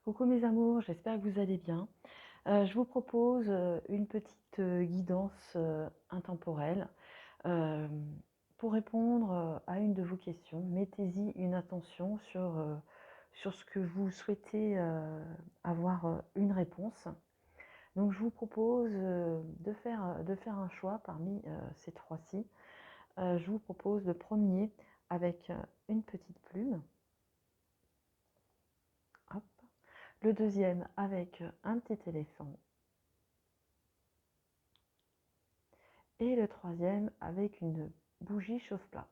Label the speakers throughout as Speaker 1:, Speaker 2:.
Speaker 1: Coucou mes amours, j'espère que vous allez bien. Je vous propose une petite guidance intemporelle euh, pour répondre à une de vos questions. Mettez-y une attention sur ce que vous souhaitez avoir une réponse. Donc je vous propose de faire un choix parmi ces trois-ci. Je vous propose le premier avec une petite plume. Hop. Le deuxième avec un petit éléphant. Et le troisième avec une bougie chauffe-plat.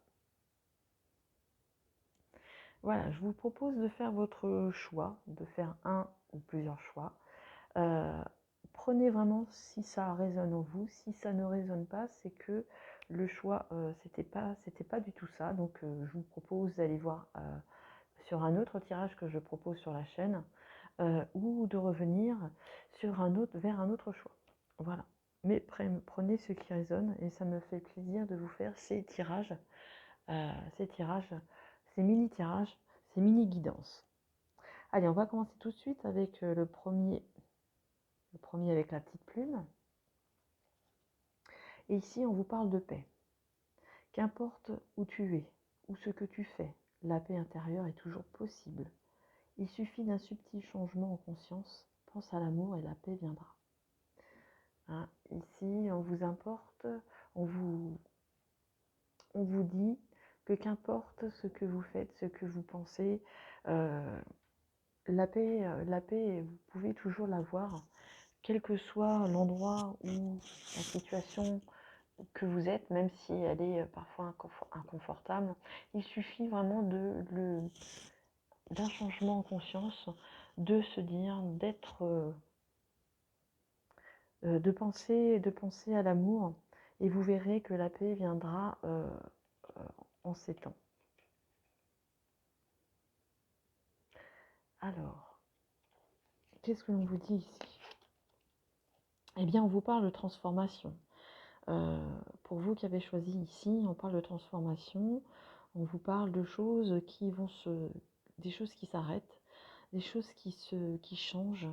Speaker 1: Voilà, je vous propose de faire votre choix, de faire un ou plusieurs choix. Euh, Prenez vraiment si ça résonne en vous. Si ça ne résonne pas, c'est que le choix, c'était pas du tout ça. Donc, je vous propose d'aller voir sur un autre tirage que je propose sur la chaîne ou de revenir vers un autre choix. Voilà. Mais prenez ce qui résonne et ça me fait plaisir de vous faire ces tirages, ces mini-tirages, ces mini-guidances. Allez, on va commencer tout de suite avec le premier avec la petite plume. Et ici, on vous parle de paix. Qu'importe où tu es, ou ce que tu fais, la paix intérieure est toujours possible. Il suffit d'un subtil changement en conscience. Pense à l'amour et la paix viendra. Hein, ici, on vous dit que qu'importe ce que vous faites, ce que vous pensez, la paix, vous pouvez toujours l'avoir, quel que soit l'endroit ou la situation que vous êtes, même si elle est parfois inconfortable. Il suffit vraiment d'un changement en conscience, de se dire, de penser à l'amour, et vous verrez que la paix viendra en ces temps. Alors, qu'est-ce que l'on vous dit ici? Eh bien, on vous parle de transformation. Pour vous qui avez choisi ici, on parle de transformation, on vous parle de choses des choses qui s'arrêtent, des choses qui changent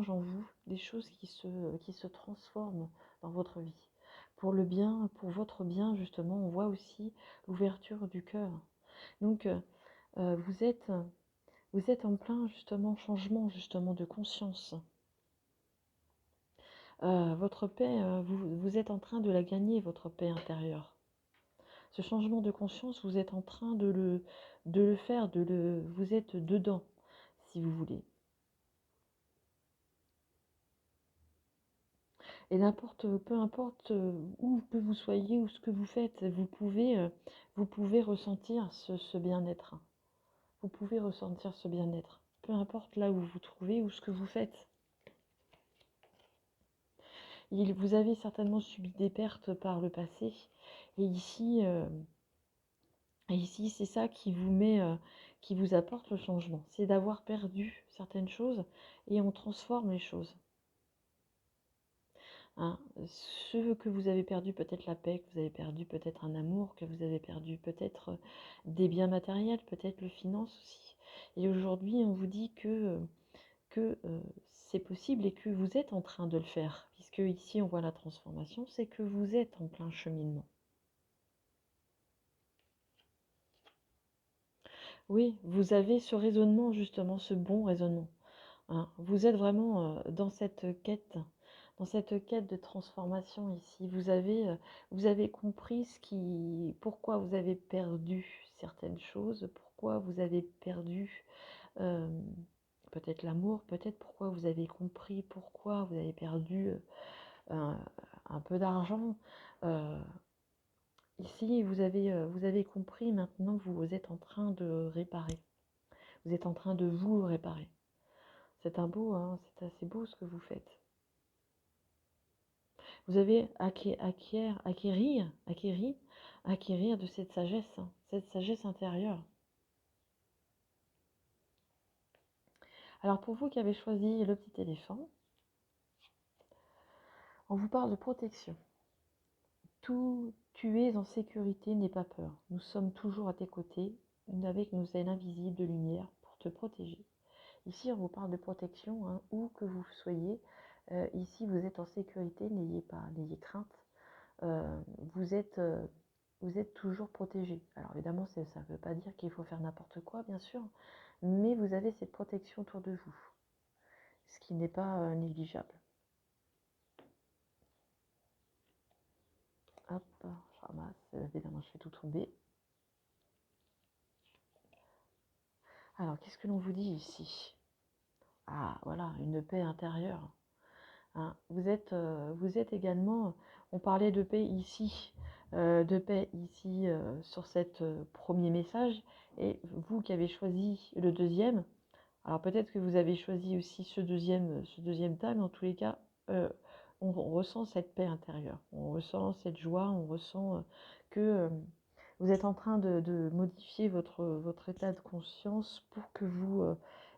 Speaker 1: en vous, des choses qui se transforment dans votre vie. Pour le bien, pour votre bien, justement, on voit aussi l'ouverture du cœur. Donc, vous êtes en plein, justement, changement, justement, de conscience. Votre paix, vous êtes en train de la gagner, votre paix intérieure. Ce changement de conscience, vous êtes en train de le faire, vous êtes dedans, si vous voulez. Et peu importe où que vous soyez ou ce que vous faites, vous pouvez ressentir ce bien-être. Vous pouvez ressentir ce bien-être. Peu importe là où vous vous trouvez ou ce que vous faites. Vous avez certainement subi des pertes par le passé. Et ici, c'est ça qui vous apporte le changement. C'est d'avoir perdu certaines choses et on transforme les choses. Hein, ce que vous avez perdu, peut-être la paix, que vous avez perdu peut-être un amour, que vous avez perdu peut-être des biens matériels, peut-être le finance aussi. Et aujourd'hui, on vous dit que c'est possible et que vous êtes en train de le faire. Puisque ici, on voit la transformation, c'est que vous êtes en plein cheminement. Oui, vous avez ce raisonnement, justement, ce bon raisonnement. Hein. Vous êtes vraiment dans cette quête de transformation ici. Vous avez compris pourquoi vous avez perdu certaines choses, pourquoi vous avez perdu euh, peut-être l'amour, peut-être pourquoi vous avez compris pourquoi vous avez perdu un, un peu d'argent. Euh, Ici, vous avez compris maintenant que vous êtes en train de réparer. Vous êtes en train de vous réparer. C'est c'est assez beau ce que vous faites. Vous avez acquérir de cette sagesse intérieure. Alors pour vous qui avez choisi le petit éléphant, on vous parle de protection. Tout, tu es en sécurité, n'aie pas peur. Nous sommes toujours à tes côtés, avec nos ailes invisibles de lumière pour te protéger. Ici, on vous parle de protection, hein, où que vous soyez. Ici, vous êtes en sécurité, n'ayez crainte. Euh, vous êtes, euh, vous êtes toujours protégé. Alors évidemment, ça ne veut pas dire qu'il faut faire n'importe quoi, bien sûr, mais vous avez cette protection autour de vous, ce qui n'est pas négligeable. Hop, je ramasse, évidemment, je fais tout tomber. Alors, qu'est-ce que l'on vous dit ici? Ah, voilà, une paix intérieure. Hein. Vous êtes également, on parlait de paix ici sur cet premier message, et vous qui avez choisi le deuxième, alors peut-être que vous avez choisi aussi ce deuxième tas, mais en tous les cas, on ressent cette paix intérieure, on ressent cette joie, on ressent que vous êtes en train de modifier votre état de conscience pour que vous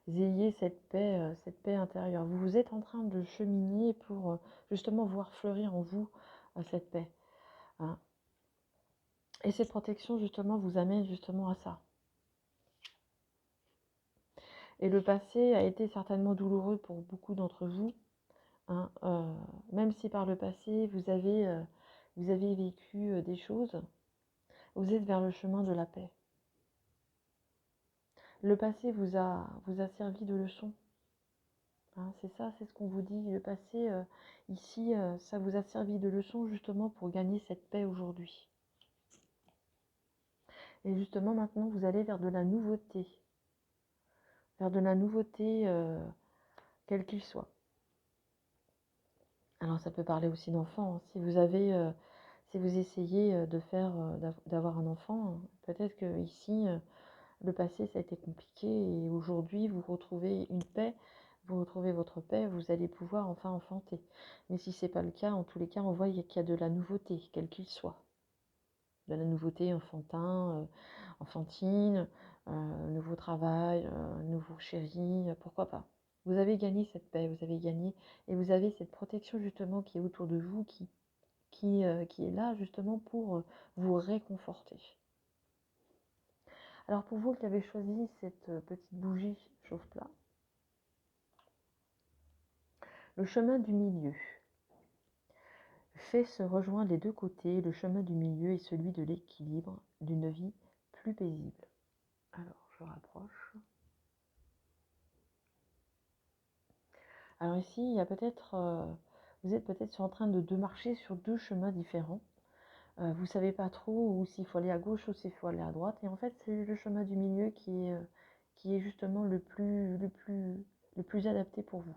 Speaker 1: ayez cette paix intérieure. Vous êtes en train de cheminer pour justement voir fleurir en vous cette paix. Hein. Et cette protection justement vous amène justement à ça. Et le passé a été certainement douloureux pour beaucoup d'entre vous. Hein, même si par le passé vous avez vécu des choses, vous êtes vers le chemin de la paix. Le passé vous a servi de leçon. Hein, c'est ça, c'est ce qu'on vous dit. Le passé, ici, ça vous a servi de leçon justement pour gagner cette paix aujourd'hui. Et justement, maintenant, vous allez vers de la nouveauté. Vers de la nouveauté, quel qu'il soit. Alors, ça peut parler aussi d'enfants. Hein. Si vous essayez d'avoir un enfant, hein, peut-être que ici, le passé, ça a été compliqué et aujourd'hui, vous retrouvez une paix, vous retrouvez votre paix, vous allez pouvoir enfin enfanter. Mais si ce n'est pas le cas, en tous les cas, on voit qu'il y a de la nouveauté, quel qu'il soit. De la nouveauté enfantine, nouveau travail, nouveau chéri, pourquoi pas. Vous avez gagné cette paix, vous avez gagné, et vous avez cette protection justement qui est autour de vous, qui est là justement pour vous réconforter. Alors pour vous qui avez choisi cette petite bougie chauffe-plat, le chemin du milieu fait se rejoindre les deux côtés. Le chemin du milieu est celui de l'équilibre, d'une vie plus paisible. Alors je rapproche. Alors ici, il y a vous êtes peut-être en train de marcher sur deux chemins différents. Vous ne savez pas trop où s'il faut aller à gauche ou s'il faut aller à droite. Et en fait, c'est le chemin du milieu qui est justement le plus adapté pour vous.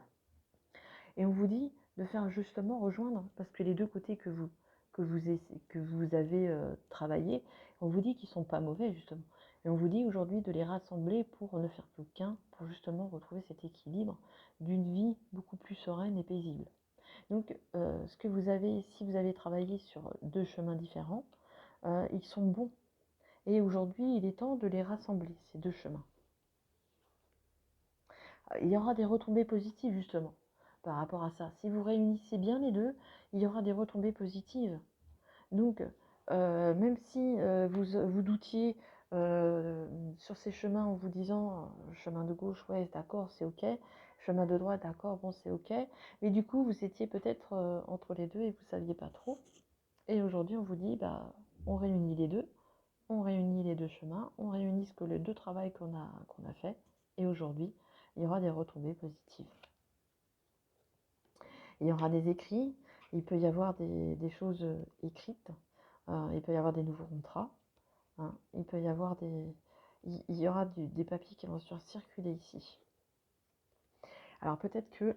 Speaker 1: Et on vous dit de faire justement rejoindre, parce que les deux côtés que vous avez travaillé, on vous dit qu'ils ne sont pas mauvais justement. Et on vous dit aujourd'hui de les rassembler pour ne faire plus qu'un, pour justement retrouver cet équilibre d'une vie beaucoup plus sereine et paisible. Donc, si vous avez travaillé sur deux chemins différents, ils sont bons. Et aujourd'hui, il est temps de les rassembler, ces deux chemins. Il y aura des retombées positives, justement, par rapport à ça. Si vous réunissez bien les deux, il y aura des retombées positives. Donc, même si vous doutiez sur ces chemins en vous disant, chemin de gauche, ouais, d'accord, c'est ok, chemin de droite, d'accord, bon, c'est ok, mais du coup, vous étiez peut-être entre les deux et vous ne saviez pas trop. Et aujourd'hui, on vous dit, bah, on réunit les deux, on réunit les deux chemins, on réunit les deux travails qu'on a fait, et aujourd'hui, il y aura des retombées positives. Il y aura des écrits, il peut y avoir des choses écrites, il peut y avoir des nouveaux contrats, hein, il peut y avoir il y aura des papiers qui vont circuler ici. Alors peut-être que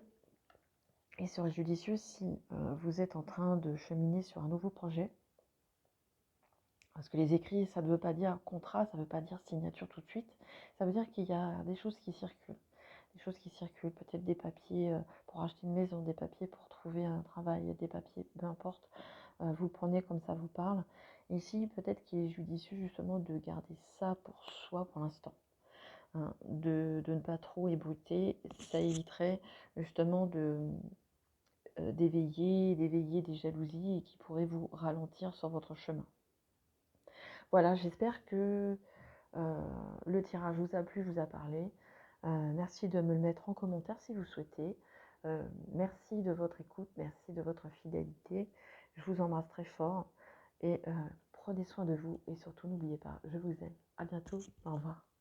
Speaker 1: il serait judicieux si vous êtes en train de cheminer sur un nouveau projet, parce que les écrits, ça ne veut pas dire contrat, ça ne veut pas dire signature tout de suite, ça veut dire qu'il y a des choses qui circulent. Des choses qui circulent, peut-être des papiers pour acheter une maison, des papiers pour trouver un travail, des papiers, peu importe, vous le prenez comme ça vous parle. Ici, peut-être qu'il est judicieux justement de garder ça pour soi pour l'instant, hein, de ne pas trop ébruiter, ça éviterait justement d'éveiller des jalousies et qui pourraient vous ralentir sur votre chemin. Voilà, j'espère que le tirage vous a plu, vous a parlé. Merci de me le mettre en commentaire si vous souhaitez. Merci de votre écoute, merci de votre fidélité. Je vous embrasse très fort et prenez soin de vous et surtout n'oubliez pas, je vous aime. À bientôt, au revoir.